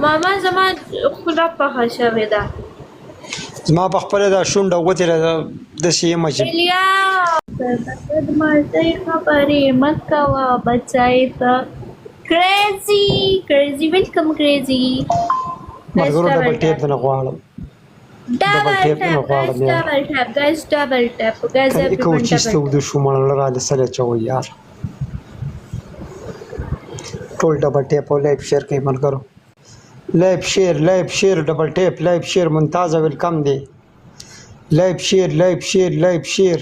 ماما زما خوله پخه شوې ده. زما په خپله دا شونډه وتېره ده داسې یم چې الیا بدمعشۍ خبرې مه کوه بچی ته. کریزي کریزي ویلکم کریزي. ملګرو ډبل ټیپ نه غواړم. ډبل ټیپ ډبل ټیپ ګایز ډبل ټیپ ګایز کوم چیز ته ودو شو مړه را د سره چوي یار. ټول ډبل ټیپ او لایک شیر کوي ملګرو. لایک شیر ډبل ټیپ لایک شیر ممتاز ویلکم دی. لایک شیر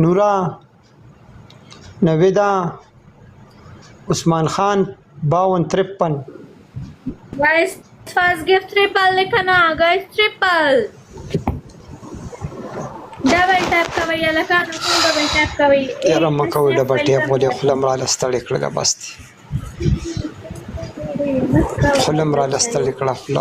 نورا نویدا عثمان خان 5253 guys first give triple लिखना guys triple double tap کوي لکه نو double tap کوي یاره مکه وي ډبل ټیپ ولې خلم را لستړې کړه بس خلم را لستړې کړه خپل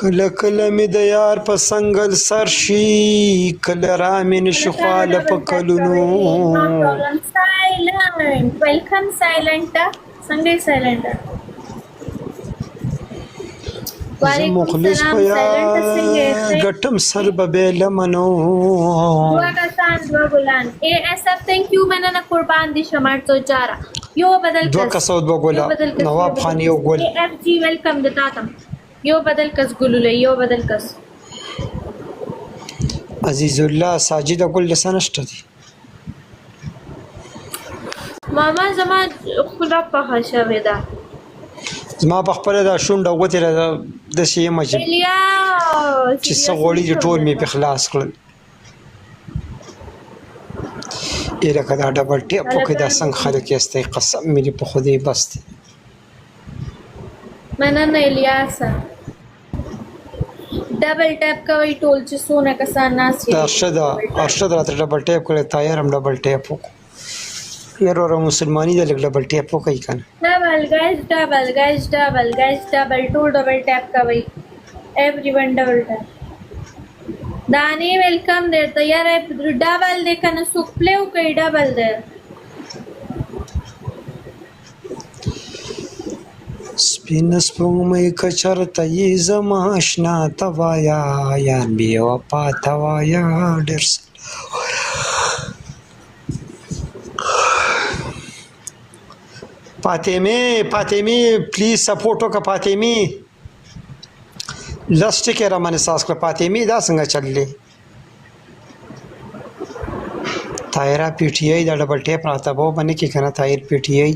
کله کله می د یار په سنگل سر شي کله را مې نشي خواله په کلونو silent welcome silent څنګه silent مخلص پیا ګټم سر به لمنو واګسان وګلان ASF thank you مننه قربان دي شمار تو جارا یو بدل دو کسود وګولا نواب خان یو ګول AFG welcome دتاتم یو بدل کس ګلولې یو بدل کس عزیز الله ساجد ګل لسنشت دي ماما زما خوله پخه شوې ده زما په خپله دا شونډه وتېره ده داسې یم چې څه غوړي دي ټول مې پې خلاص کړل ای لکه دا ډبل ټیپ وکړې دا څنګه خلک ایستی قسم مې دې په خدای بس دی مننه الیاسه ډبل ټیپ کوي ټول چې څونه کسان ناست دا ارشد راته ډبل ټیپ کړی طاهر هم ډبل ټیپ وکړو یاره وره مسلماني ده لږ ډبل ټیپ وکړئ که نه ډبل ټول ډبل ټیپ کوي everyone ډبل ټیپ دانی ویلکم درته یاره ډبل دی که نه څوک پلیو کوي ډبل دی سپین سپوږمۍ که چېرته یې زما اشنا ته وایه یار بې وفا ته وایه ډېر فاطمې پلیز سپورټ وکړه فاطمې لس ټکې را باندې ساس کړه فاطمې دا څنګه چللی طاهره پی ټي آی دا ډبل ټیپ راته به وبه نه کړي که نه طاهر پی ټي آی